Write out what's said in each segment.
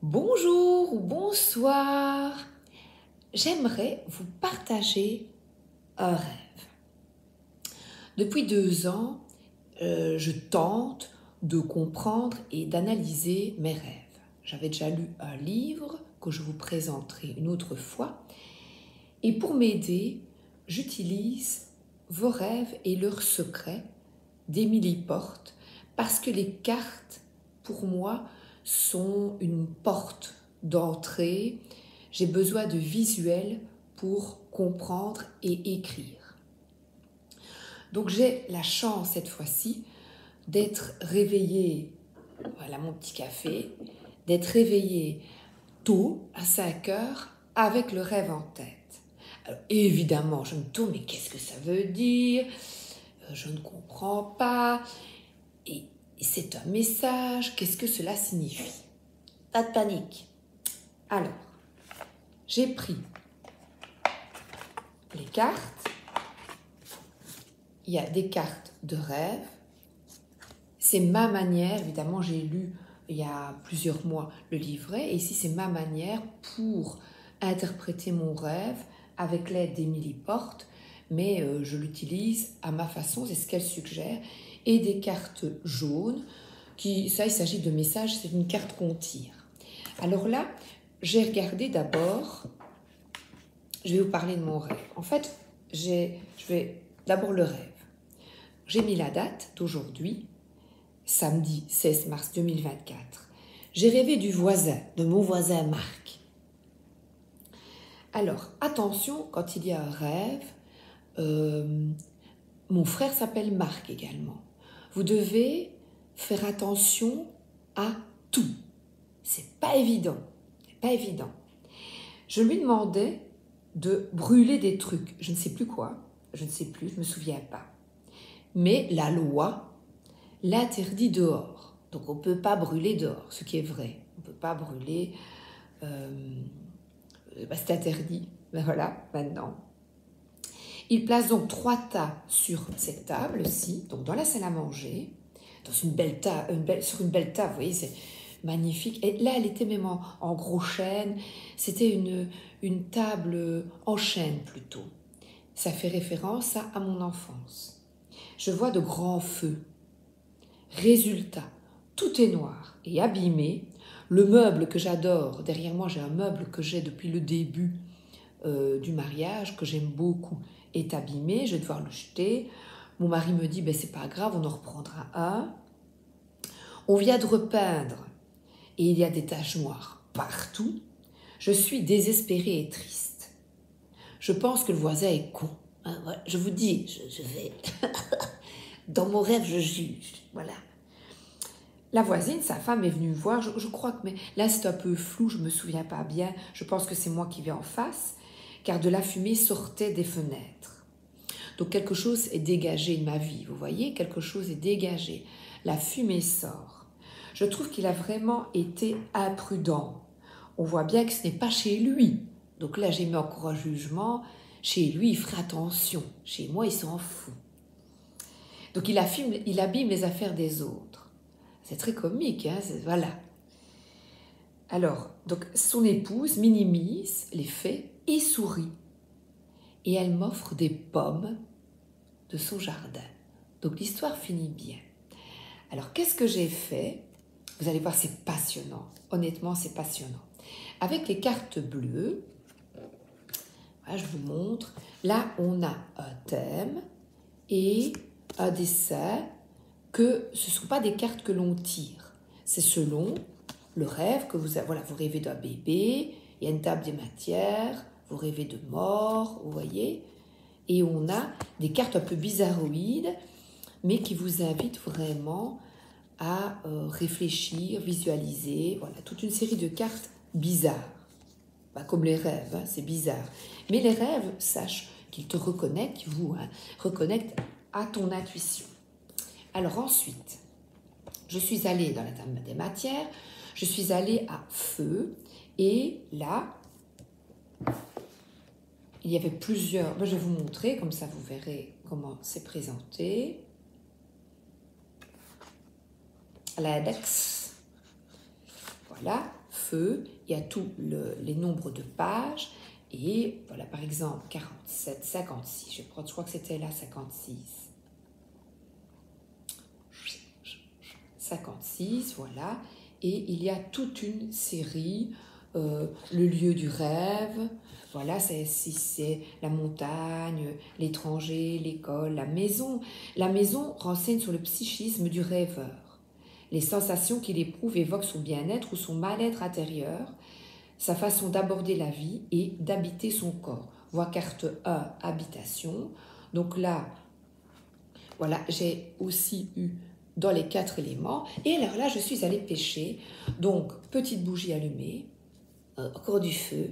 Bonjour ou bonsoir. J'aimerais vous partager un rêve. Depuis 2 ans, je tente de comprendre et d'analyser mes rêves. J'avais déjà lu un livre que je vous présenterai une autre fois. Et pour m'aider, j'utilise Vos rêves et leurs secrets d'Émilie Porte parce que les cartes, pour moi, sont une porte d'entrée. J'ai besoin de visuels pour comprendre et écrire. Donc j'ai la chance cette fois-ci d'être réveillée, voilà mon petit café, d'être réveillée tôt à 5 heures avec le rêve en tête. Alors, évidemment, je me tourne, mais qu'est-ce que ça veut dire? Je ne comprends pas. Et c'est un message, qu'est-ce que cela signifie? Pas de panique. Alors, j'ai pris les cartes. Il y a des cartes de rêve. C'est ma manière, évidemment j'ai lu il y a plusieurs mois le livret, et ici c'est ma manière pour interpréter mon rêve avec l'aide d'Émilie Porte, mais je l'utilise à ma façon, c'est ce qu'elle suggère, et des cartes jaunes, ça il s'agit de messages, c'est une carte qu'on tire. Alors là, j'ai regardé d'abord, je vais vous parler de mon rêve. En fait, je vais d'abord le rêve. J'ai mis la date d'aujourd'hui, samedi 16 mars 2024. J'ai rêvé du voisin, de mon voisin Marc. Alors, attention, quand il y a un rêve, mon frère s'appelle Marc également. Vous devez faire attention à tout. C'est pas évident. C'est pas évident. Je lui demandais de brûler des trucs. Je ne sais plus quoi. Je ne sais plus, je ne me souviens pas. Mais la loi l'interdit dehors. Donc on ne peut pas brûler dehors, ce qui est vrai. On ne peut pas brûler, c'est interdit. Ben voilà, maintenant. Il place donc 3 tas sur cette table-ci, donc dans la salle à manger, dans sur une belle table, vous voyez, c'est magnifique. Et là, elle était même en gros chêne. C'était une table en chêne plutôt. Ça fait référence à mon enfance. Je vois de grands feux. Résultat, tout est noir et abîmé. Le meuble que j'adore, derrière moi j'ai un meuble que j'ai depuis le début du mariage, que j'aime beaucoup, est abîmé, je vais devoir le jeter. Mon mari me dit, ben, c'est pas grave, on en reprendra un. On vient de repeindre et il y a des taches noires partout. Je suis désespérée et triste. Je pense que le voisin est con. Je vous dis, je vais... Dans mon rêve, je juge. Voilà. La voisine, sa femme, est venue me voir. Je crois que... Mais là, c'est un peu flou, je ne me souviens pas bien. Je pense que c'est moi qui vais en face, car de la fumée sortait des fenêtres. Donc quelque chose est dégagé de ma vie, vous voyez? Quelque chose est dégagé. La fumée sort. Je trouve qu'il a vraiment été imprudent. On voit bien que ce n'est pas chez lui. Donc là, j'ai mis encore un jugement. Chez lui, il fera attention. Chez moi, il s'en fout. Donc il abîme les affaires des autres. C'est très comique, hein, voilà. Alors, donc son épouse minimise les faits et sourit. Et elle m'offre des pommes de son jardin. Donc l'histoire finit bien. Alors qu'est-ce que j'ai fait? Vous allez voir, c'est passionnant. Honnêtement, c'est passionnant. Avec les cartes bleues, voilà, je vous montre. Là, on a un thème et un dessin que ce ne sont pas des cartes que l'on tire. C'est selon le rêve que vous avez. Voilà, vous rêvez d'un bébé, il y a une table des matières, vous rêvez de mort, vous voyez. Et on a des cartes un peu bizarroïdes, mais qui vous invitent vraiment à réfléchir, visualiser. Voilà, toute une série de cartes bizarres. Pas comme les rêves, hein, c'est bizarre. Mais les rêves, sache qu'ils te reconnectent, reconnectent à ton intuition. Alors ensuite, je suis allée dans la table des matières, je suis allée à feu, et là, il y avait plusieurs... Je vais vous montrer, comme ça vous verrez comment c'est présenté. L'index, voilà, feu, il y a tous les nombres de pages. Et voilà, par exemple, 47, 56. Je crois que c'était là, 56. 56, voilà. Et il y a toute une série, le lieu du rêve, voilà, si c'est la montagne, l'étranger, l'école, la maison. La maison renseigne sur le psychisme du rêveur. Les sensations qu'il éprouve évoquent son bien-être ou son mal-être intérieur, sa façon d'aborder la vie et d'habiter son corps. Voie carte 1, habitation. Donc là, voilà, j'ai aussi eu dans les 4 éléments. Et alors là, je suis allée pêcher. Donc, petite bougie allumée, encore du feu.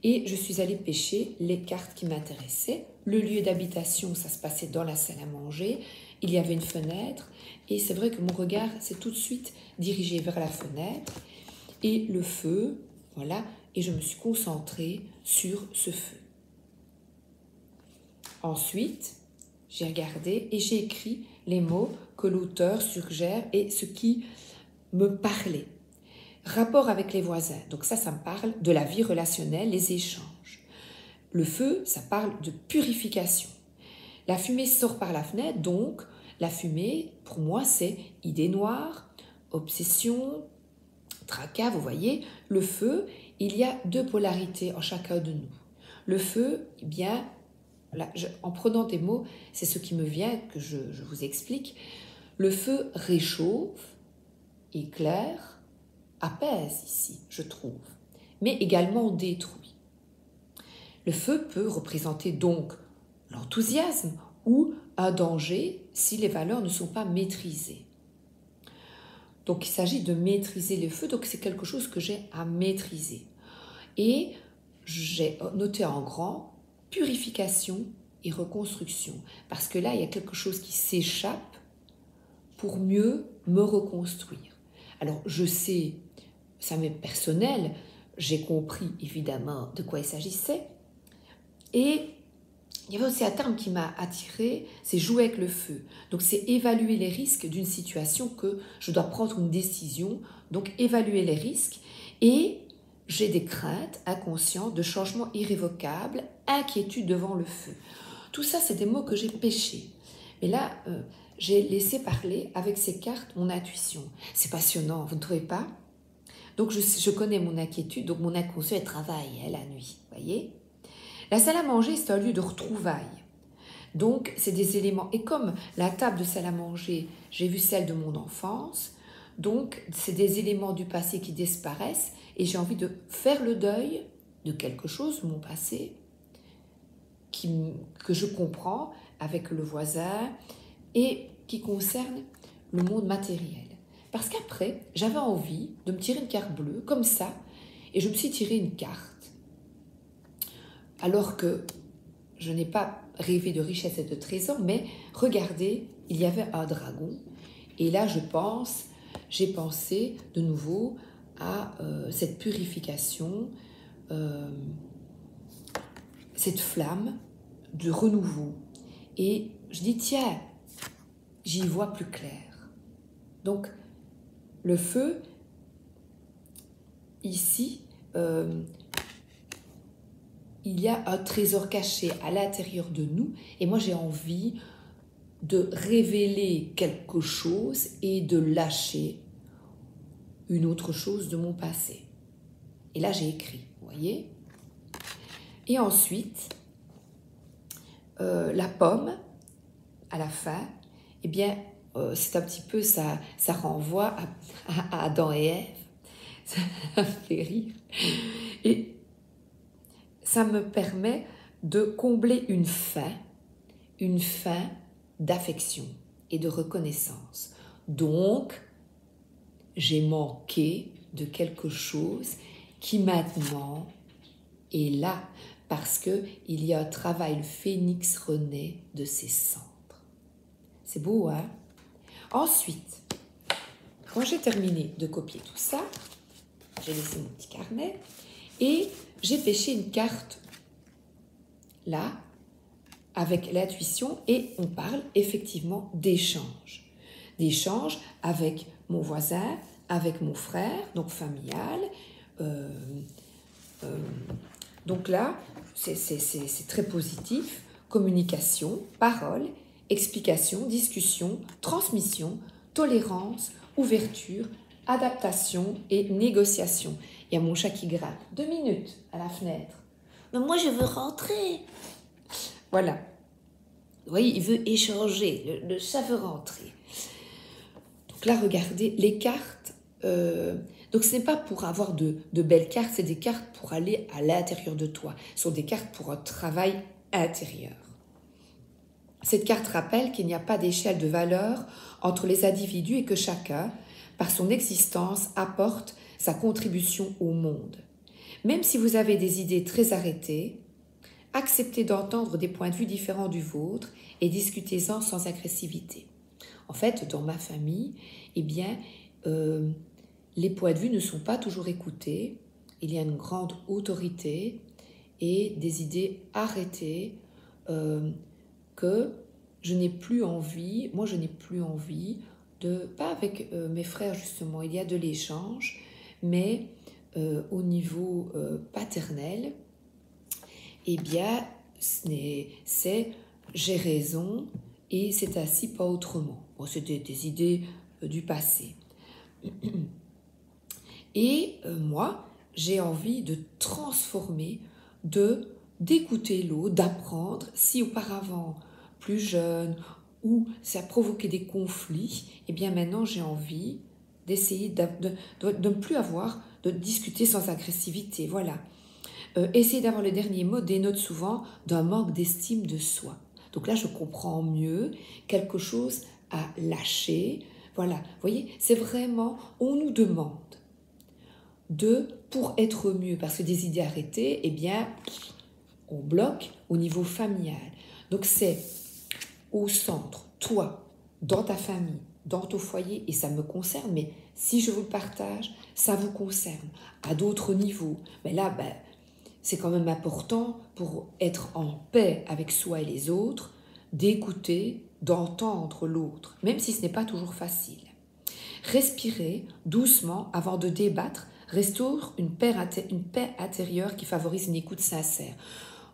Et je suis allée pêcher les cartes qui m'intéressaient. Le lieu d'habitation, ça se passait dans la salle à manger. Il y avait une fenêtre. Et c'est vrai que mon regard s'est tout de suite dirigé vers la fenêtre. Et le feu, voilà. Et je me suis concentrée sur ce feu. Ensuite, j'ai regardé et j'ai écrit les mots que l'auteur suggère et ce qui me parlait. Rapport avec les voisins, donc ça me parle de la vie relationnelle, les échanges. Le feu, ça parle de purification. La fumée sort par la fenêtre, donc la fumée, pour moi, c'est idée noire, obsession, tracas, vous voyez. Le feu, il y a 2 polarités en chacun de nous. Le feu, eh bien, là, en prenant des mots, c'est ce qui me vient, que je vous explique. Le feu réchauffe, éclaire, apaise ici, je trouve, mais également détruit. Le feu peut représenter donc l'enthousiasme ou un danger si les valeurs ne sont pas maîtrisées. Donc il s'agit de maîtriser le feu, donc c'est quelque chose que j'ai à maîtriser. Et j'ai noté en grand purification et reconstruction, parce que là il y a quelque chose qui s'échappe pour mieux me reconstruire. Alors je sais, ça m'est personnel, j'ai compris évidemment de quoi il s'agissait. Et il y avait aussi un terme qui m'a attirée, c'est jouer avec le feu. Donc c'est évaluer les risques d'une situation que je dois prendre une décision, donc évaluer les risques. Et j'ai des craintes inconscientes de changements irrévocables, inquiétude devant le feu. Tout ça, c'est des mots que j'ai pêchés. Mais là, j'ai laissé parler avec ces cartes mon intuition. C'est passionnant, vous ne trouvez pas ? Donc je connais mon inquiétude, donc mon inconscient elle travaille la nuit, voyez. La salle à manger, c'est un lieu de retrouvailles. Donc c'est des éléments, et comme la table de salle à manger, j'ai vu celle de mon enfance, donc c'est des éléments du passé qui disparaissent, et j'ai envie de faire le deuil de quelque chose, mon passé, que je comprends avec le voisin, et qui concerne le monde matériel. Parce qu'après, j'avais envie de me tirer une carte bleue, comme ça, et je me suis tiré une carte. Alors que je n'ai pas rêvé de richesse et de trésor, mais regardez, il y avait un dragon. Et là, j'ai pensé de nouveau à cette purification, cette flamme de renouveau. Et je dis, tiens, j'y vois plus clair. Donc, le feu, ici, il y a un trésor caché à l'intérieur de nous et moi j'ai envie de révéler quelque chose et de lâcher une autre chose de mon passé. Et là j'ai écrit, vous voyez. Et ensuite, la pomme, à la fin, eh bien, c'est un petit peu, ça renvoie à Adam et Ève. Ça me fait rire. Et ça me permet de combler une faim d'affection et de reconnaissance. Donc, j'ai manqué de quelque chose qui maintenant est là, parce qu'il y a un travail, le phénix renaît de ses cendres. C'est beau, hein? Ensuite, quand j'ai terminé de copier tout ça, j'ai laissé mon petit carnet et j'ai pêché une carte là avec l'intuition et on parle effectivement d'échange. D'échange avec mon voisin, avec mon frère, donc familial. Donc là, c'est très positif. Communication, parole, explication, discussion, transmission, tolérance, ouverture, adaptation et négociation. Il y a mon chat qui gratte. 2 minutes à la fenêtre. Mais moi, je veux rentrer. Voilà. Vous voyez, il veut échanger. Le chat veut rentrer. Donc là, regardez, les cartes. Donc ce n'est pas pour avoir de belles cartes, c'est des cartes pour aller à l'intérieur de toi. Ce sont des cartes pour un travail intérieur. Cette carte rappelle qu'il n'y a pas d'échelle de valeur entre les individus et que chacun, par son existence, apporte sa contribution au monde. Même si vous avez des idées très arrêtées, acceptez d'entendre des points de vue différents du vôtre et discutez-en sans agressivité. En fait, dans ma famille, eh bien, les points de vue ne sont pas toujours écoutés. Il y a une grande autorité et des idées arrêtées que je n'ai plus envie, moi je n'ai plus envie de, pas avec mes frères justement, il y a de l'échange, mais au niveau paternel, eh bien, c'est j'ai raison et c'est ainsi, pas autrement. Bon, c'est des idées du passé. Et moi, j'ai envie de transformer, d'écouter l'autre, d'apprendre. Si auparavant, plus jeune, ou ça provoquait des conflits, eh bien maintenant j'ai envie d'essayer de ne plus avoir, de discuter sans agressivité. Voilà. Essayer d'avoir le dernier mot dénote souvent d'un manque d'estime de soi. Donc là, je comprends mieux quelque chose à lâcher. Voilà, vous voyez, c'est vraiment, on nous demande pour être mieux, parce que des idées arrêtées, eh bien, on bloque au niveau familial. Donc c'est au centre, toi, dans ta famille, dans ton foyer, et ça me concerne, mais si je vous le partage, ça vous concerne à d'autres niveaux. Mais là, c'est quand même important pour être en paix avec soi et les autres, d'écouter, d'entendre l'autre, même si ce n'est pas toujours facile. Respirer doucement avant de débattre restaure une paix intérieure qui favorise une écoute sincère.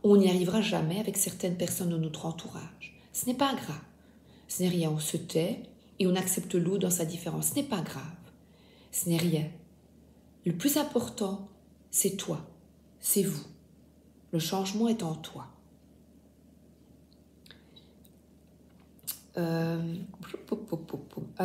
On n'y arrivera jamais avec certaines personnes de notre entourage. Ce n'est pas grave. Ce n'est rien, on se tait et on accepte l'autre dans sa différence. Ce n'est pas grave. Ce n'est rien. Le plus important, c'est toi, c'est vous. Le changement est en toi. Un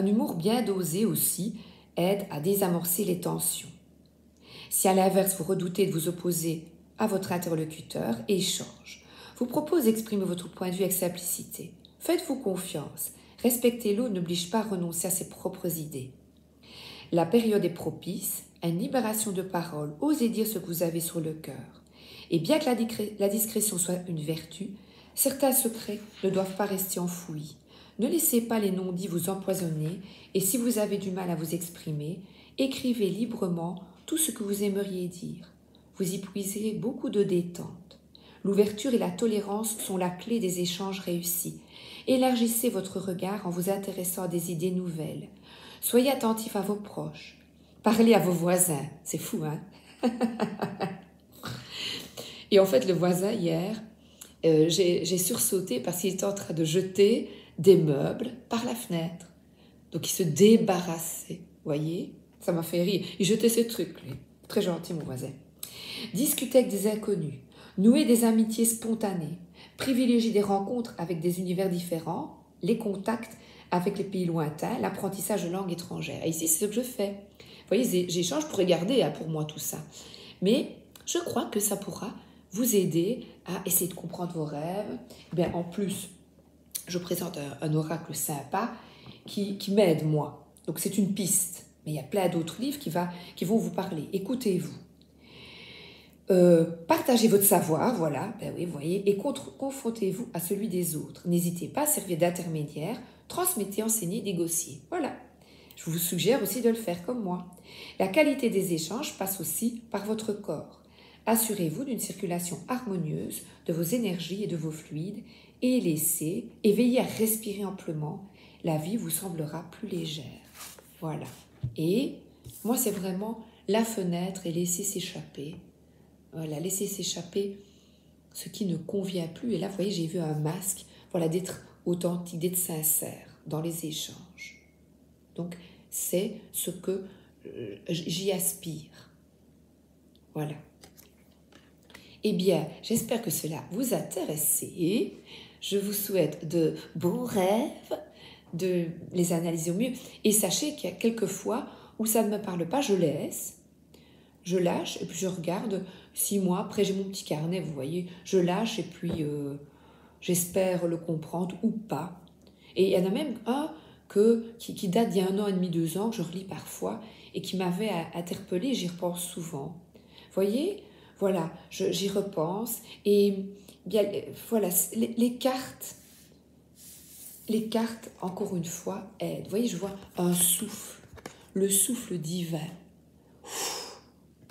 humour bien dosé aussi aide à désamorcer les tensions. Si à l'inverse vous redoutez de vous opposer à votre interlocuteur, échange. Vous propose d'exprimer votre point de vue avec simplicité. Faites-vous confiance. Respecter l'autre n'oblige pas à renoncer à ses propres idées. La période est propice à une libération de parole. Osez dire ce que vous avez sur le cœur. Et bien que la discrétion soit une vertu, certains secrets ne doivent pas rester enfouis. Ne laissez pas les non-dits vous empoisonner et si vous avez du mal à vous exprimer, écrivez librement tout ce que vous aimeriez dire. Vous y puiserez beaucoup de détente. L'ouverture et la tolérance sont la clé des échanges réussis. Élargissez votre regard en vous intéressant à des idées nouvelles. Soyez attentif à vos proches. Parlez à vos voisins. C'est fou, hein? Et en fait, le voisin, hier, j'ai sursauté parce qu'il était en train de jeter des meubles par la fenêtre. Donc, il se débarrassait. Vous voyez? Ça m'a fait rire. Il jetait ses trucs, lui. Très gentil, mon voisin. Discutez avec des inconnus. Nouez des amitiés spontanées. Privilégiez des rencontres avec des univers différents, les contacts avec les pays lointains, l'apprentissage de langues étrangères. Et ici, c'est ce que je fais. Vous voyez, j'échange, je pourrais garder pour moi tout ça. Mais je crois que ça pourra vous aider à essayer de comprendre vos rêves. Bien, en plus, je présente un oracle sympa qui m'aide, moi. Donc, c'est une piste. Mais il y a plein d'autres livres qui vont vous parler. Écoutez-vous. Partagez votre savoir, voilà, oui, vous voyez, et confrontez-vous à celui des autres. N'hésitez pas à servir d'intermédiaire, transmettez, enseignez, négociez. Voilà. Je vous suggère aussi de le faire comme moi. La qualité des échanges passe aussi par votre corps. Assurez-vous d'une circulation harmonieuse de vos énergies et de vos fluides et veillez à respirer amplement. La vie vous semblera plus légère. Voilà. Et Moi, c'est vraiment la fenêtre et laisser s'échapper. Voilà, laisser s'échapper ce qui ne convient plus. Et là, vous voyez, j'ai vu un masque, voilà, d'être authentique, d'être sincère dans les échanges. Donc, c'est ce que j'y aspire. Voilà. Eh bien, j'espère que cela vous a intéressé. Je vous souhaite de bons rêves, de les analyser au mieux. Et sachez qu'il y a quelques fois où ça ne me parle pas, je laisse, je lâche, et puis je regarde 6 mois. Après, j'ai mon petit carnet, vous voyez. Je lâche, et puis j'espère le comprendre ou pas. Et il y en a même un qui date d'il y a 1 an et demi, 2 ans, que je relis parfois, et qui m'avait interpellée, j'y repense souvent. Vous voyez, voilà, j'y repense, et bien, voilà, les cartes, encore une fois, aident. Vous voyez, je vois un souffle, le souffle divin.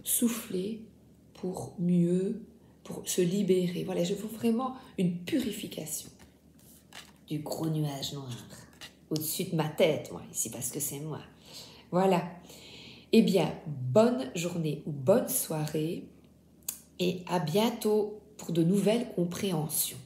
Souffler pour mieux, pour se libérer. Voilà, je veux vraiment une purification du gros nuage noir au-dessus de ma tête, moi, ici, parce que c'est moi. Voilà. Eh bien, bonne journée ou bonne soirée et à bientôt pour de nouvelles compréhensions.